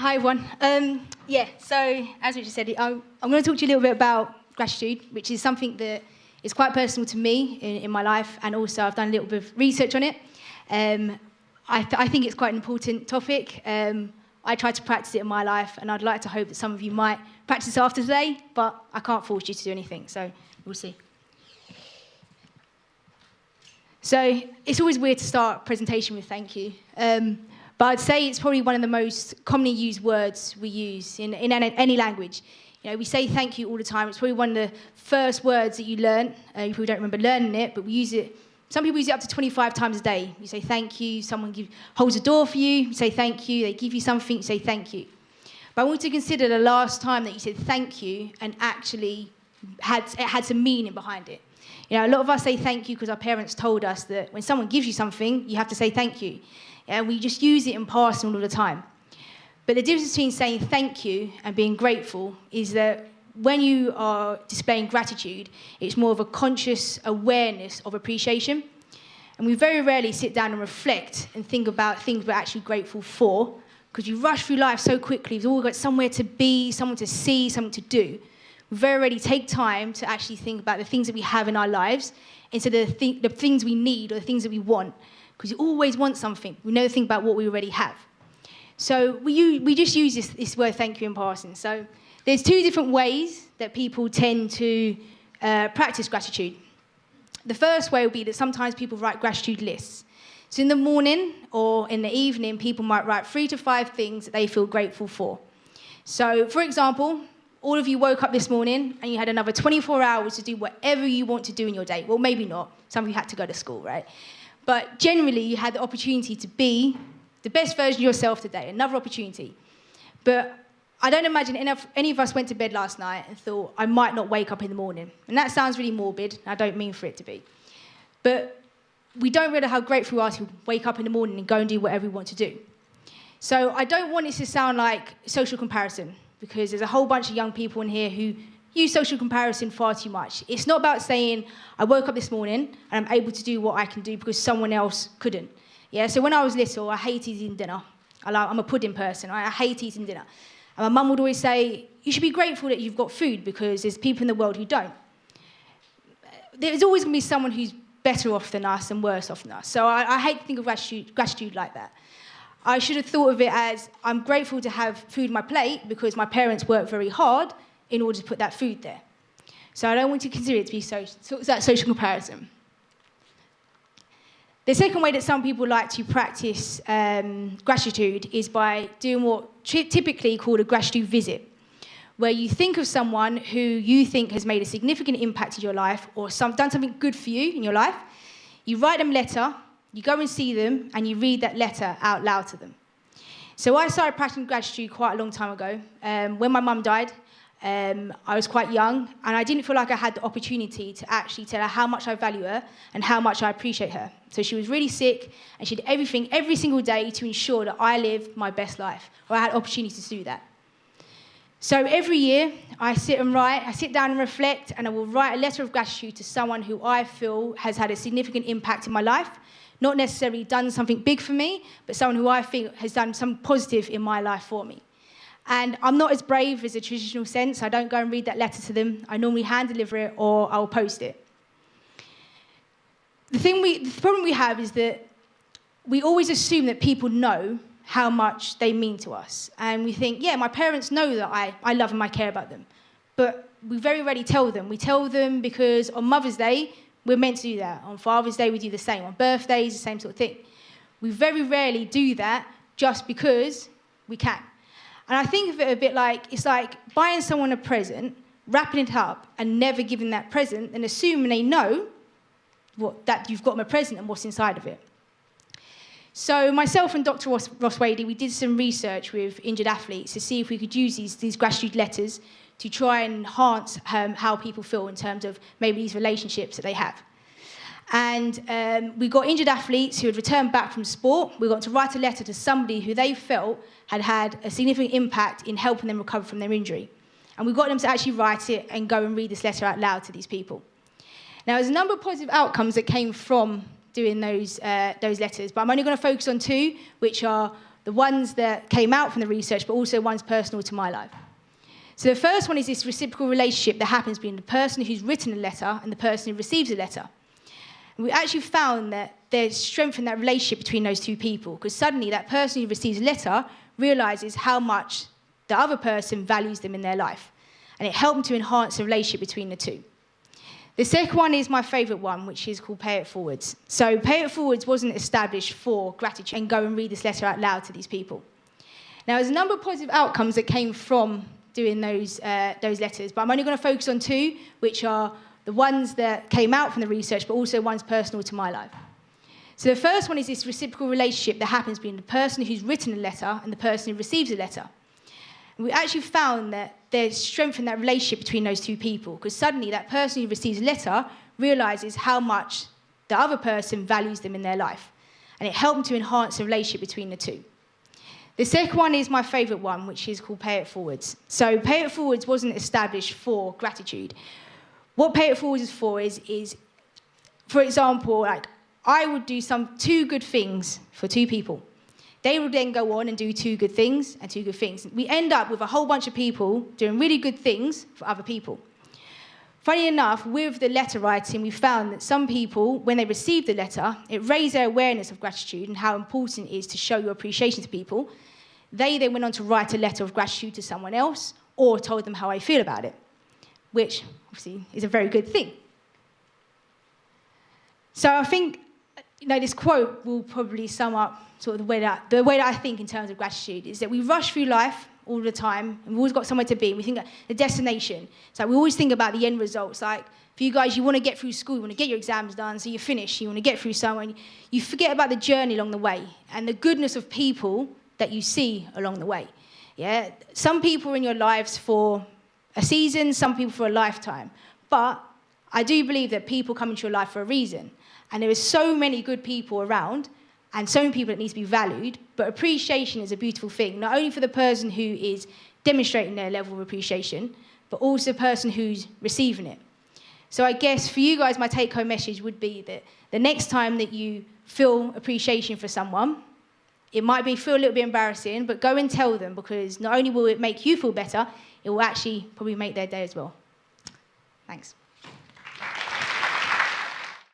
Hi, everyone. So as Richard said, I'm going to talk to you a little bit about gratitude, which is something that is quite personal to me in my life, and also I've done a little bit of research on it. I think it's quite an important topic. I try to practice it in my life, and I'd like to hope that some of you might practice after today, but I can't force you to do anything, so we'll see. So it's always weird to start a presentation with thank you. But I'd say it's probably one of the most commonly used words we use in any language. You know, we say thank you all the time. It's probably one of the first words that you learn. You probably don't remember learning it, but we use it. Some people use it up to 25 times a day. You say thank you, someone holds a door for you, you say thank you, they give you something, you say thank you. But I want you to consider the last time that you said thank you and actually had some meaning behind it. You know, a lot of us say thank you because our parents told us that when someone gives you something, you have to say thank you. And we just use it in passing all the time. But the difference between saying thank you and being grateful is that when you are displaying gratitude, it's more of a conscious awareness of appreciation. And we very rarely sit down and reflect and think about things we're actually grateful for, because you rush through life so quickly. We've all got somewhere to be, someone to see, something to do. We very rarely take time to actually think about the things that we have in our lives instead of the things we need or the things that we want. Because you always want something. We never think about what we already have. So we just use this word thank you in passing. So there's two different ways that people tend to practice gratitude. The first way will be that sometimes people write gratitude lists. So in the morning or in the evening, people might write 3 to 5 things that they feel grateful for. So, for example, all of you woke up this morning and you had another 24 hours to do whatever you want to do in your day. Well, maybe not. Some of you had to go to school, right? But generally, you had the opportunity to be the best version of yourself today, another opportunity. But I don't imagine any of us went to bed last night and thought, I might not wake up in the morning. And that sounds really morbid. I don't mean for it to be. But we don't realize how grateful we are to wake up in the morning and go and do whatever we want to do. So I don't want it to sound like social comparison, because there's a whole bunch of young people in here who use social comparison far too much. It's not about saying, I woke up this morning and I'm able to do what I can do because someone else couldn't. Yeah, so when I was little, I hated eating dinner. I'm a pudding person. I hate eating dinner. And my mum would always say, you should be grateful that you've got food because there's people in the world who don't. There's always going to be someone who's better off than us and worse off than us. So I hate to think of gratitude like that. I should have thought of it as, I'm grateful to have food on my plate because my parents worked very hard in order to put that food there. So I don't want to consider it to be that social comparison. The second way that some people like to practice gratitude is by doing what typically called a gratitude visit, where you think of someone who you think has made a significant impact in your life or done something good for you in your life. You write them a letter, you go and see them, and you read that letter out loud to them. So I started practicing gratitude quite a long time ago. When my mum died, I was quite young, and I didn't feel like I had the opportunity to actually tell her how much I value her and how much I appreciate her. So she was really sick, and she did everything every single day to ensure that I lived my best life, or I had opportunity to do that. So every year, I sit down and reflect, and I will write a letter of gratitude to someone who I feel has had a significant impact in my life, not necessarily done something big for me, but someone who I think has done something positive in my life for me. And I'm not as brave as a traditional sense. I don't go and read that letter to them. I normally hand deliver it or I'll post it. The problem we have is that we always assume that people know how much they mean to us. And we think, yeah, my parents know that I love them, I care about them. But we very rarely tell them. We tell them because on Mother's Day, we're meant to do that. On Father's Day, we do the same. On birthdays, the same sort of thing. We very rarely do that just because we can. And I think of it a bit like, it's like buying someone a present, wrapping it up, and never giving that present, and assuming they know that you've got them a present and what's inside of it. So myself and Dr. Ross Wadey, we did some research with injured athletes to see if we could use these gratitude letters to try and enhance how people feel in terms of maybe these relationships that they have. And we got injured athletes who had returned back from sport. We got to write a letter to somebody who they felt had had a significant impact in helping them recover from their injury. And we got them to actually write it and go and read this letter out loud to these people. Now, there's a number of positive outcomes that came from doing those letters, but I'm only going to focus on 2, which are the ones that came out from the research, but also ones personal to my life. So the first one is this reciprocal relationship that happens between the person who's written a letter and the person who receives a letter. And we actually found that there's strength in that relationship between those two people, because suddenly that person who receives a letter realizes how much the other person values them in their life. And it helped them to enhance the relationship between the two. The second one is my favourite one, which is called Pay It Forwards. So Pay It Forwards wasn't established for gratitude and go and read this letter out loud to these people. Now, there's a number of positive outcomes that came from doing those letters, but I'm only going to focus on two, which are the ones that came out from the research, but also ones personal to my life. So the first one is this reciprocal relationship that happens between the person who's written a letter and the person who receives a letter. And we actually found that there's strength in that relationship between those two people, because suddenly that person who receives a letter realizes how much the other person values them in their life. And it helped them to enhance the relationship between the two. The second one is my favourite one, which is called Pay It Forwards. So Pay It Forwards wasn't established for gratitude. What Pay It Forwards is for is, for example, like I would do two good things for two people. They would then go on and do two good things and two good things. We end up with a whole bunch of people doing really good things for other people. Funny enough, with the letter writing, we found that some people, when they received the letter, it raised their awareness of gratitude and how important it is to show your appreciation to people. They then went on to write a letter of gratitude to someone else or told them how I feel about it, which obviously is a very good thing. So I think this quote will probably sum up sort of the way that I think in terms of gratitude, is that we rush through life all the time, and we've always got somewhere to be, and we think the destination. So we always think about the end results. Like, for you guys, you want to get through school, you want to get your exams done, so you finish, you want to get through summer, and you forget about the journey along the way, and the goodness of people that you see along the way. Yeah, some people are in your lives for a season, some people for a lifetime, but I do believe that people come into your life for a reason, and there are so many good people around, and so many people that need to be valued, but appreciation is a beautiful thing, not only for the person who is demonstrating their level of appreciation, but also the person who's receiving it. So I guess for you guys, my take-home message would be that the next time that you feel appreciation for someone, it might feel a little bit embarrassing, but go and tell them, because not only will it make you feel better, it will actually probably make their day as well. Thanks.